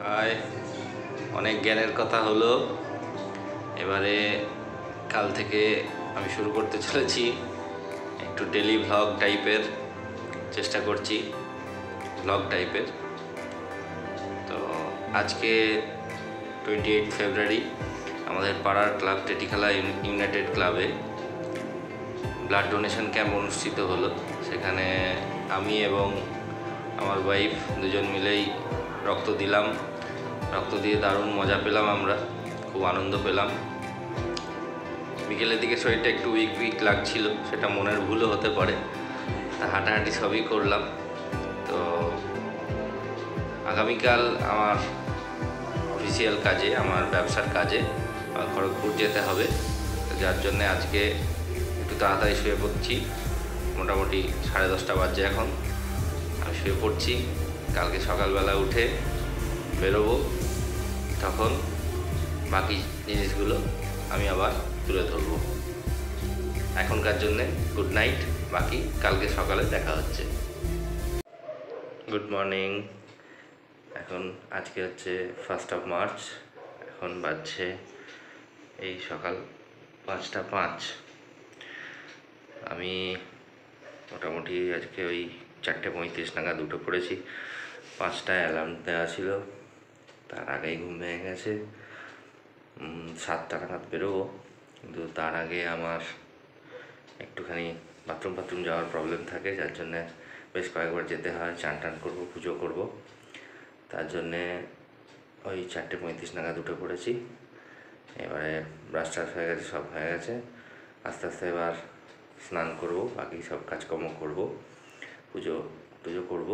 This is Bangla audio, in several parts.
হাই, অনেক জ্ঞানের কথা হলো। এবারে কাল থেকে আমি শুরু করতে চলেছি একটু ডেলি ভ্লগ টাইপের, চেষ্টা করছি ভ্লগ টাইপের। তো আজকে 28 ফেব্রুয়ারি আমাদের পাড়ার ক্লাব টেটিখালা ইউনাইটেড ক্লাবে ব্লাড ডোনেশন ক্যাম্প অনুষ্ঠিত হলো। সেখানে আমি এবং আমার ওয়াইফ দুজন মিলেই রক্ত দিলাম। রক্ত দিয়ে দারুণ মজা পেলাম, আমরা খুব আনন্দ পেলাম। বিকেলের দিকে শরীরটা একটু উইক লাগছিল, সেটা মনের ভুলও হতে পারে। হাঁটাহাঁটি সবই করলাম। তো আগামীকাল আমার অফিসিয়াল কাজে, আমার ব্যবসার কাজে খড়গপুর যেতে হবে। যার জন্যে আজকে একটু তাড়াতাড়ি শুয়ে পড়ছি। মোটামুটি 10:30 বাজে এখন। আমি শুয়ে পড়ছি। কালকে সকালবেলা উঠে বেরোবো, তখন বাকি জিনিসগুলো আমি আবার তুলে ধরবো। এখনকার জন্যে গুড নাইট, বাকি কালকে সকালে দেখা হচ্ছে। Good morning. এখন আজকে হচ্ছে 1 মার্চ। এখন বাজছে এই সকাল 5:05। আমি মোটামুটি আজকে ওই 4:35 নাগাদ উঠে পড়েছি। 5টায় অ্যালার্ম দেওয়া ছিল, তার আগেই ঘুম ভেঙে গেছে। 7টা নাগাদ বেরোবো, কিন্তু তার আগে আমার একটুখানি বাথরুম যাওয়ার প্রবলেম থাকে, যার জন্যে বেশ কয়েকবার যেতে হয়। চান করবো, পুজো করব, তার জন্যে ওই 4:35 নাগাদ উঠে পড়েছি। এবারে ব্রাশ টাশ হয়ে গেছে, সব হয়ে গেছে। আস্তে আস্তে এবার স্নান করব, বাকি সব কাজকর্ম করব, পুজো করব,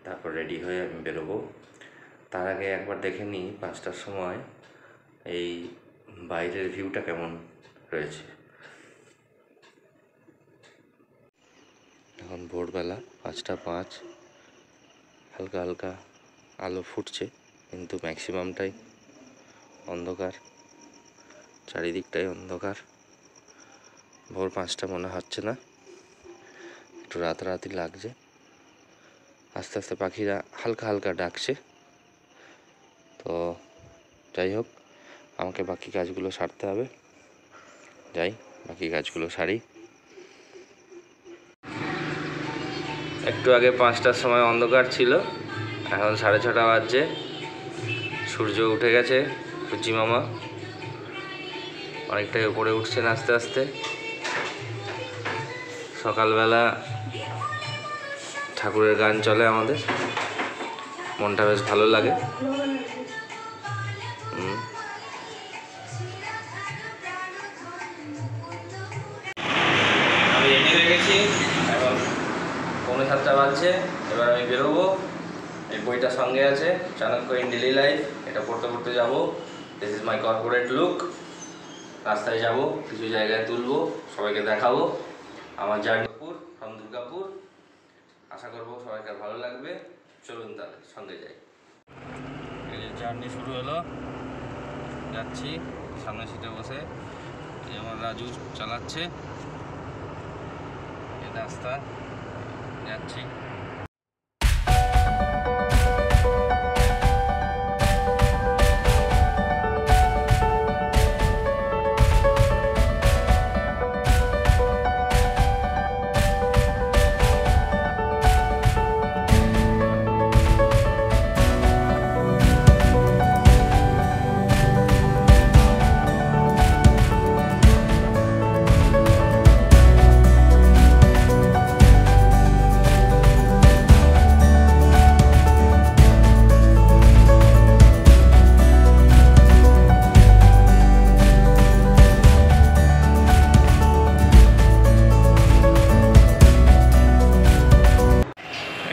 তারপর রেডি হয়ে আমি বেরোবো। তার আগে একবার দেখে নিই 5টার সময় এই বাইরের ভিউটা কেমন রয়েছে। এখন ভোরবেলা 5:05, হালকা হালকা আলো ফুটছে, কিন্তু ম্যাক্সিমামটাই অন্ধকার, চারিদিকটাই অন্ধকার। ভোর 5টা মনে হচ্ছে না, একটু রাতারাতি লাগছে। আস্তে আস্তে পাখিরা হালকা হালকা ডাকছে। তো যাই হোক, আমাকে বাকি কাজগুলো সারতে হবে। যাই, বাকি কাজগুলো সারি। একটু আগে 5টার সময় অন্ধকার ছিল, এখন 6:30 বাজছে। সূর্য উঠে গেছে, সূর্যি মামা অনেকটাই উপরে উঠছেন আস্তে আস্তে। সকালবেলা ঠাকুরের গান চলে আমাদের, মনটা বেশ ভালো লাগে। আমি রেডি হয়ে গেছি, এখন 6:45 বাজছে। এবার আমি বেরোবো। এই বইটা সঙ্গে আছে, চাণক্য ইন ডেলি লাইফ। এটা পড়তে পড়তে যাবো। This is my corporate look. রাস্তায় যাব, কিছু জায়গায় তুলবো, সবাইকে দেখাবো আমার জার্নিপুর ফ্রম দুর্গাপুর। আশা করবো সবাইকে ভালো লাগবে। চলুন তাহলে সঙ্গে যাই। এই যে জার্নি শুরু হলো, যাচ্ছি সামনের সিটে বসে। এই আমার রাজু চালাচ্ছে এই রাস্তা, যাচ্ছি।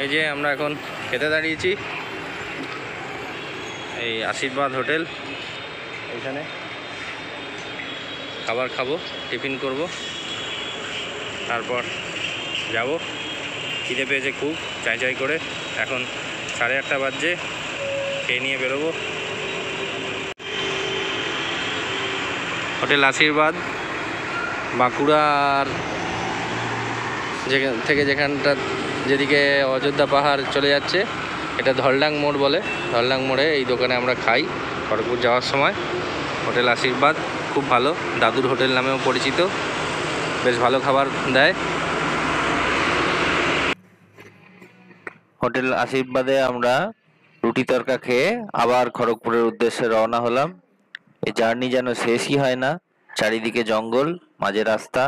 এই যে আমরা এখন খেতে দাঁড়িয়েছি এই আশীর্বাদ হোটেল। এইখানে খাবার খাবো, টিফিন করব, তারপর যাব। খিদে পেয়েছে খুব, চাই করে। এখন 8:30 বাজছে, খেয়ে নিয়ে বেরোবো। হোটেল আশীর্বাদ, বাঁকুড়ার যেখানটা যেদিকে অযোধ্যা পাহাড় চলে যাচ্ছে এটা ধলডাং মোড় বলে। ধলডাং মোড়ে এই দোকানে আমরা খাই খড়গপুর যাওয়ার সময়। হোটেল আশীর্বাদ খুব ভালো, দাদুর হোটেল নামেও পরিচিত, বেশ ভালো খাবার দেয়। হোটেল আশীর্বাদে আমরা রুটি তরকা খেয়ে আবার খড়গপুরের উদ্দেশ্যে রওনা হলাম। এই জার্নি যেন শেষই হয় না, চারিদিকে জঙ্গল, মাঝে রাস্তা,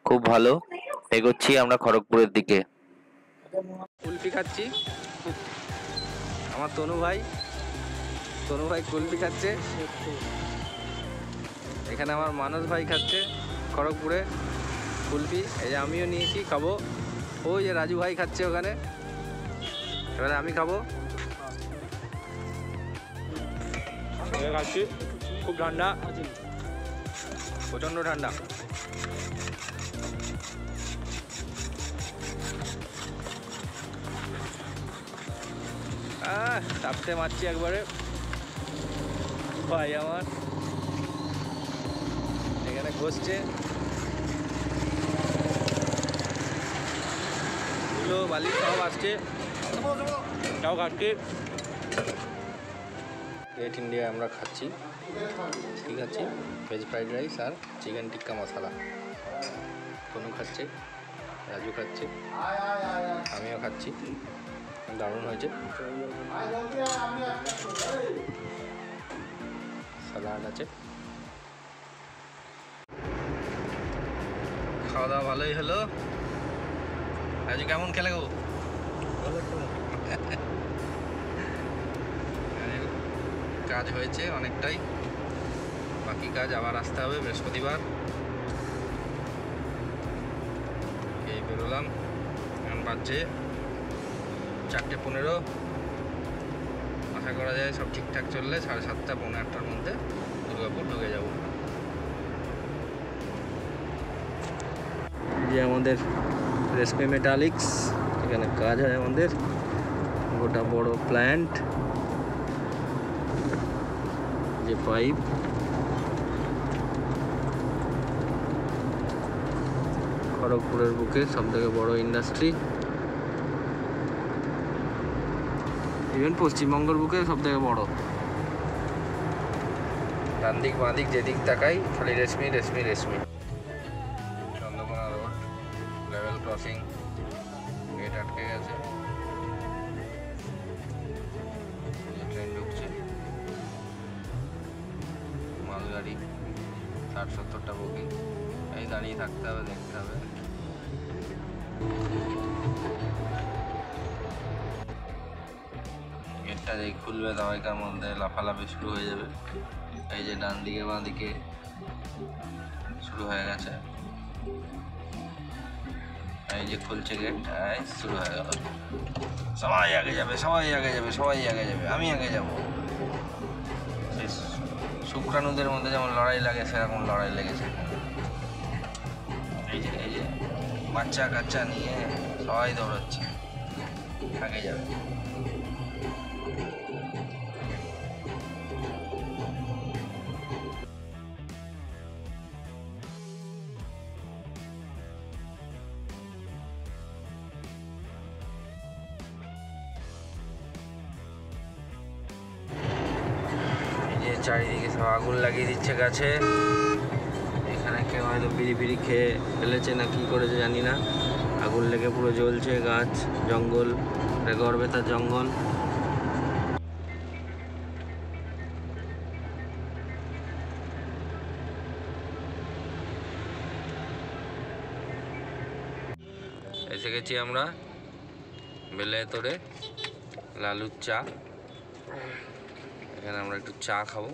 খুব ভালো। এগোচ্ছি আমরা খড়গপুরের দিকে। কুলফি খাচ্ছি, আমার তনু ভাই কুলফি খাচ্ছে। এখানে আমার মানস ভাই খাচ্ছে খড়গপুরে কুলফি। এই যে আমিও নিয়েছি, খাবো। ওই যে রাজু ভাই খাচ্ছে ওখানে, এবারে আমি খাবো। খাচ্ছি, খুব ঠান্ডা, প্রচণ্ড ঠান্ডা। চাপতে মারছি একবারে ভাই আমার, এখানে ঘষছে ধুলো বালি সব আসছে, তাও খাচ্ছি। গ্রেট ইন্ডিয়া আমরা খাচ্ছি, ঠিক আছে, ভেজ ফ্রাইড রাইস আর চিকেন টিক্কা মশলা। তনু খাচ্ছে, রাজু খাচ্ছে, আমিও খাচ্ছি, দারুণ হয়েছে। স্যালাড আছে, খাওয়া দাওয়া ভালোই হলো। রাজু কেমন খেলে গো? কাজ হয়েছে অনেকটাই, বাকি কাজ আবার আসতে হবে বৃহস্পতিবার। এই বেরোলাম, এখন বাজছে 4:15। আশা করা যায় সব ঠিকঠাক চললে 7:30 পৌনে 8টার মধ্যে দুর্গাপুর ঢুকে যাব। যে আমাদের রেশমি মেটালিক্স, এখানে কাজ হয় আমাদের, গোটা বড় প্ল্যান্ট, যে পাইপ, খড়গপুরের বুকে সবথেকে বড় ইন্ডাস্ট্রি, ইভেন পশ্চিমবঙ্গের বুকে সবথেকে বড়। ডান দিক বাঁ দিক যেদিক তাকাই খালি Reshmi Reshmi Reshmi. Chandrakona road level crossing, gate আটকে গেছে, ট্রেন ঢুকছে, মালগাড়ি 60-70টা বগি, এই দাঁড়িয়ে থাকতে হবে, দেখতে হবে। গেটটা যেই খুলবে দাবাইকার মধ্যে লাফালাফি শুরু হয়ে যাবে। এই যে ডান দিকে বাঁ দিকে শুরু হয়ে গেছে, এই যে খুলছে গেট, এই শুরু হয়ে গেল। সবাই আগে যাবে, সবাই আগে যাবে, সবাই আগে যাবে, আমি আগে যাব। শুক্রাণুদের মধ্যে যেমন লড়াই লাগে সেরকম লড়াই লেগেছে। এই যে বাচ্চা কাচ্চা নিয়ে সবাই দৌড়াচ্ছে, আগে যাবে। চারিদিকে সব আগুন লাগিয়ে দিচ্ছে গাছে। এখানে কেউ হয়তো বিড়ি ফিড়ি খেয়ে ফেলেছে না কি করেছে জানি না, আগুন লেগে পুরো জ্বলছে গাছ, জঙ্গল, গড়বেতার জঙ্গল। এসে গেছি আমরা বেলায়েতরে লালুর চা। এখানে আমরা একটু চা খাবো।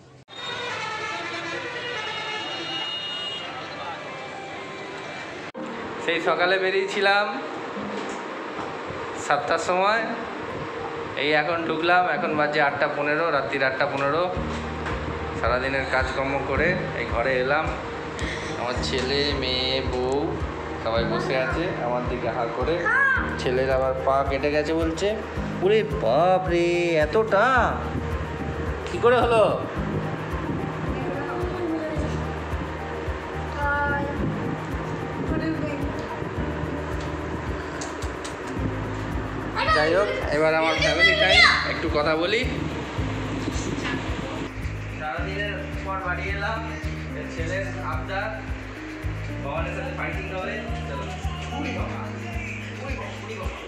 সেই সকালে বেরিয়েছিলাম 7টার সময়, এই এখন ঢুকলাম, এখন বাজে 8:15, রাত্রির 8:15। সারাদিনের কাজকর্ম করে এই ঘরে এলাম। আমার ছেলে মেয়ে বউ সবাই বসে আছে আমার দিকে হা করে। ছেলের আবার পা কেটে গেছে বলছে। ওরে বাপ রে, এতটা কি করে হলো? যাই হোক, এবার আমার ফ্যামিলি টাইম, একটু কথা বলি। সারাদিনের পর বাড়ি এলাম, ছেলের আবদার ভগবানের সাথে ফাইটিং হবে। চলো পুরি বাবা, পুরি বাবা, পুরি বাবা,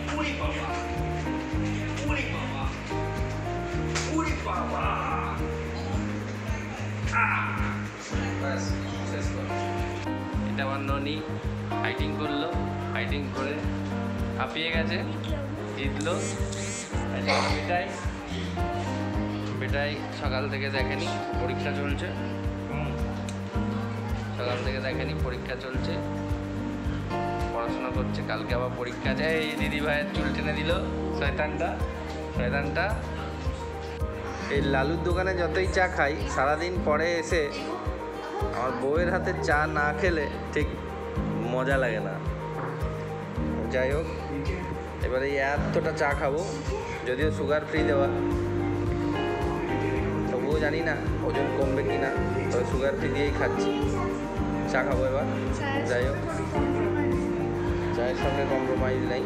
পুরি বাবা, পুরি বাবা, পুরি বাবা। ব্যাস শেষ করো। এটা আমার ননি ফাইটিং করলো, ফাইটিং করে হাঁপিয়ে গেছে, জিতলো। বেটাই বেটাই সকাল থেকে দেখেনি, পরীক্ষা চলছে। সকাল থেকে দেখেনি, পরীক্ষা চলছে, পড়াশোনা করছে। কালকে আবার পরীক্ষা আছে। এই দিদি ভাইয়ের চুল টেনে দিল শয়তানটা, শয়তানটা। এই লালুর দোকানে যতই চা খাই, সারাদিন পরে এসে আমার বউয়ের হাতে চা না খেলে ঠিক মজা লাগে না। যাই হোক, এবারে এই এতটা চা খাবো, যদিও সুগার ফ্রি দেওয়া, তবুও জানি না ওজন কমবে কি না, তবে সুগার ফ্রি দিয়েই খাচ্ছি। চা খাবো এবার। যাই হোক, চায়ের সঙ্গে কম্প্রোমাইজ নেই।